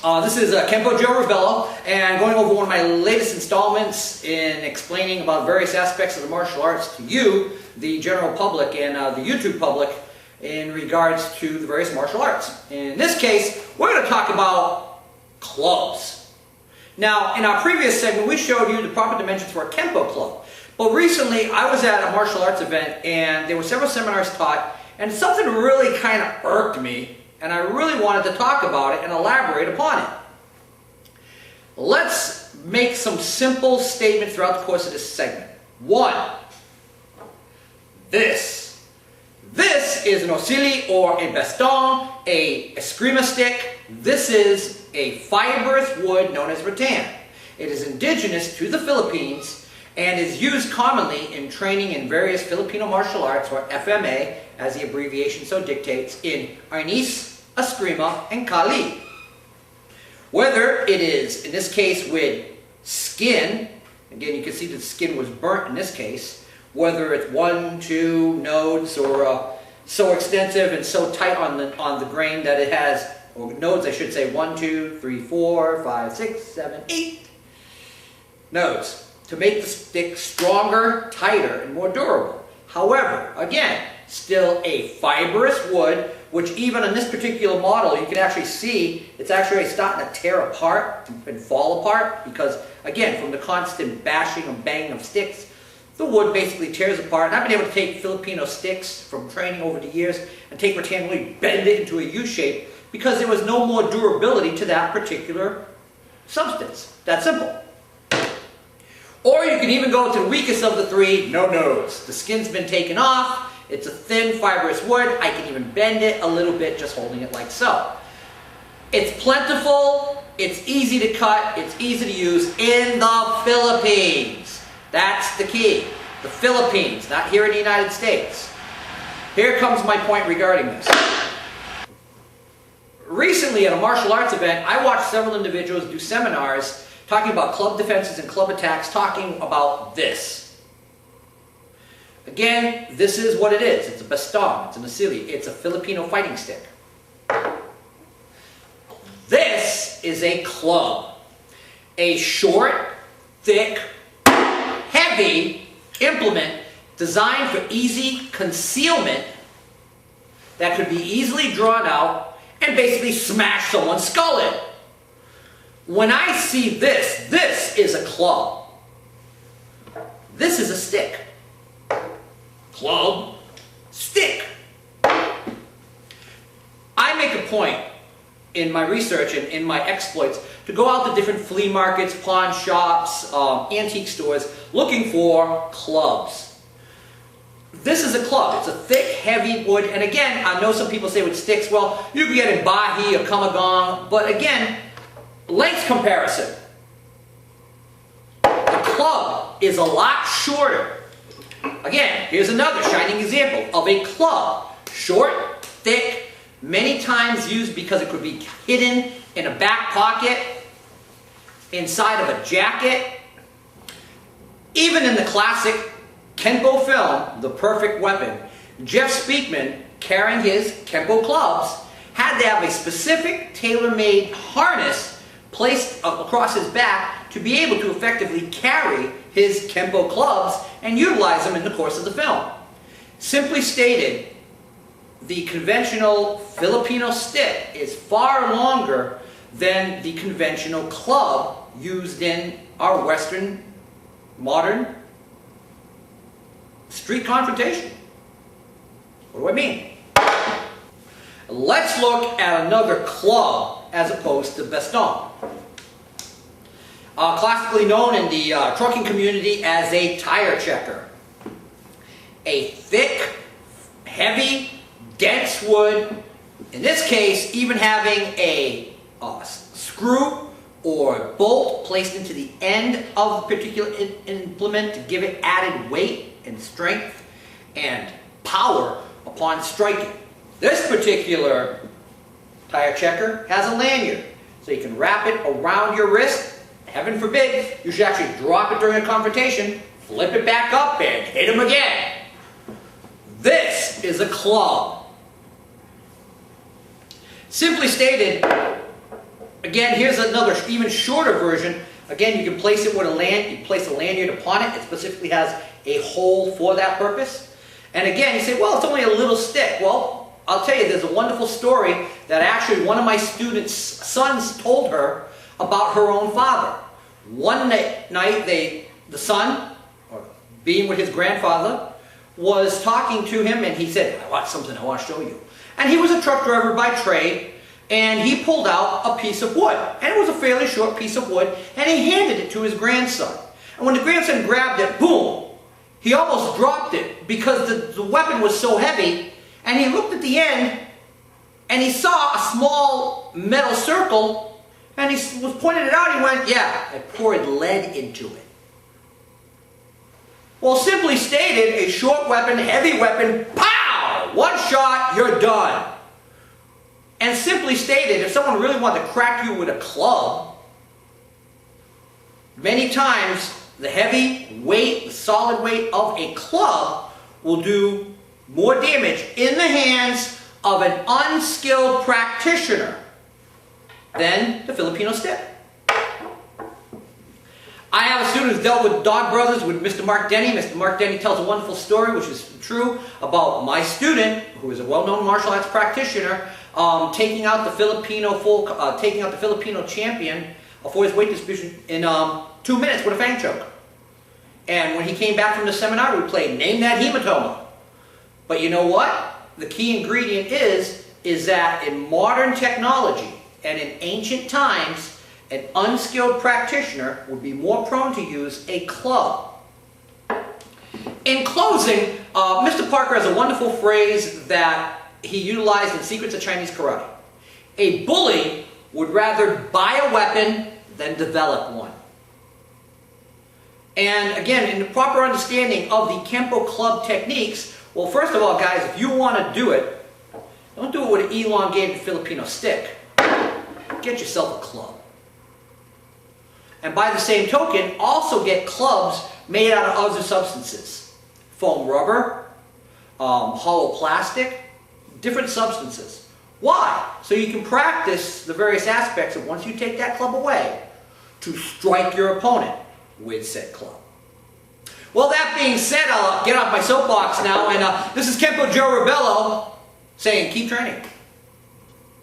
This is KENPOJOE Rebelo, and going over one of my latest installments in explaining about various aspects of the martial arts to you, the general public, and the YouTube public in regards to the various martial arts. In this case, we're going to talk about clubs. Now, in our previous segment, we showed you the proper dimensions for a Kenpo club. But recently, I was at a martial arts event, and there were several seminars taught, and something really kind of irked me, and I really wanted to talk about it and elaborate upon it. Let's make some simple statements throughout the course of this segment. 1. This is an oscilli or a baston, a eskrima stick. This is a fibrous wood known as rattan. It is indigenous to the Philippines and is used commonly in training in various Filipino martial arts, or FMA, as the abbreviation so dictates, in arnis, eskrima, and kali. Whether it is, in this case, with skin, again you can see that the skin was burnt in this case, whether it's 1, 2 nodes, or so extensive and so tight on the grain that it has, or nodes I should say, 1, 2, 3, 4, 5, 6, 7, 8 nodes, to make the stick stronger, tighter, and more durable. However, again, still a fibrous wood, which even in this particular model, you can actually see it's actually starting to tear apart and fall apart because, again, from the constant bashing and banging of sticks, the wood basically tears apart. And I've been able to take Filipino sticks from training over the years and take rattan, really bend it into a U shape because there was no more durability to that particular substance. That simple. Or you can even go to the weakest of the three, no nodes. The skin's been taken off. It's a thin, fibrous wood. I can even bend it a little bit just holding it like so. It's plentiful, it's easy to cut, it's easy to use in the Philippines. That's the key. The Philippines, not here in the United States. Here comes my point regarding this. Recently at a martial arts event, I watched several individuals do seminars talking about club defenses and club attacks, talking about this. Again, this is what it is. It's a baston, it's an oscilli, it's a Filipino fighting stick. This is a club. A short, thick, heavy implement designed for easy concealment that could be easily drawn out and basically smash someone's skull in. When I see this, this is a club. This is a stick. Club, stick. I make a point in my research and in my exploits to go out to different flea markets, pawn shops, antique stores, looking for clubs. This is a club. It's a thick, heavy wood, and again, I know some people say with sticks, well, you can get in bahi or kamagong, but again, length comparison. The club is a lot shorter. Again, here's another shining example of a club. Short, thick, many times used because it could be hidden in a back pocket, inside of a jacket. Even in the classic Kenpo film, The Perfect Weapon, Jeff Speakman, carrying his Kenpo clubs, had to have a specific tailor-made harness placed across his back to be able to effectively carry his Kenpo clubs and utilize them in the course of the film. Simply stated, the conventional Filipino stick is far longer than the conventional club used in our Western modern street confrontation. What do I mean? Let's look at another club as opposed to baston. Classically known in the trucking community as a tire checker. A thick, heavy, dense wood, in this case even having a screw or bolt placed into the end of the particular implement to give it added weight and strength and power upon striking. This particular tire checker has a lanyard, so you can wrap it around your wrist. Heaven forbid, you should actually drop it during a confrontation, flip it back up, and hit him again. This is a club. Simply stated, Again, here's another even shorter version. Again, you can place it with you place a lanyard upon it. It specifically has a hole for that purpose. And again, you say, well, it's only a little stick. Well, I'll tell you, there's a wonderful story that actually one of my students' sons told her about her own father. One night, the son, or being with his grandfather, was talking to him, and he said, I got something I want to show you. And he was a truck driver by trade, and he pulled out a piece of wood. And it was a fairly short piece of wood, and he handed it to his grandson. And when the grandson grabbed it, boom, he almost dropped it because the weapon was so heavy. And he looked at the end, and he saw a small metal circle, and he was pointing it out. He went, yeah, I poured lead into it. Well, simply stated, a short weapon, heavy weapon, pow! One shot, you're done. And simply stated, if someone really wanted to crack you with a club, many times the heavy weight, the solid weight of a club will do more damage in the hands of an unskilled practitioner than the Filipino stick. I have a student who's dealt with dog brothers with Mr. Mark Denny. Mr. Mark Denny tells a wonderful story, which is true, about my student, who is a well-known martial arts practitioner, taking out the Filipino champion for his weight distribution in 2 minutes with a fang choke. And when he came back from the seminar, we played Name That Hematoma. But you know what? The key ingredient is that in modern technology and in ancient times, an unskilled practitioner would be more prone to use a club. In closing, Mr. Parker has a wonderful phrase that he utilized in Secrets of Chinese Karate. A bully would rather buy a weapon than develop one. And again, in the proper understanding of the Kenpo club techniques, well, first of all, guys, if you want to do it, don't do it with an elongated Filipino stick. Get yourself a club. And by the same token, also get clubs made out of other substances. Foam rubber, hollow plastic, different substances. Why? So you can practice the various aspects of once you take that club away to strike your opponent with said club. Well, that being said, I'll get off my soapbox now, and this is KENPOJOE Rebelo saying keep training.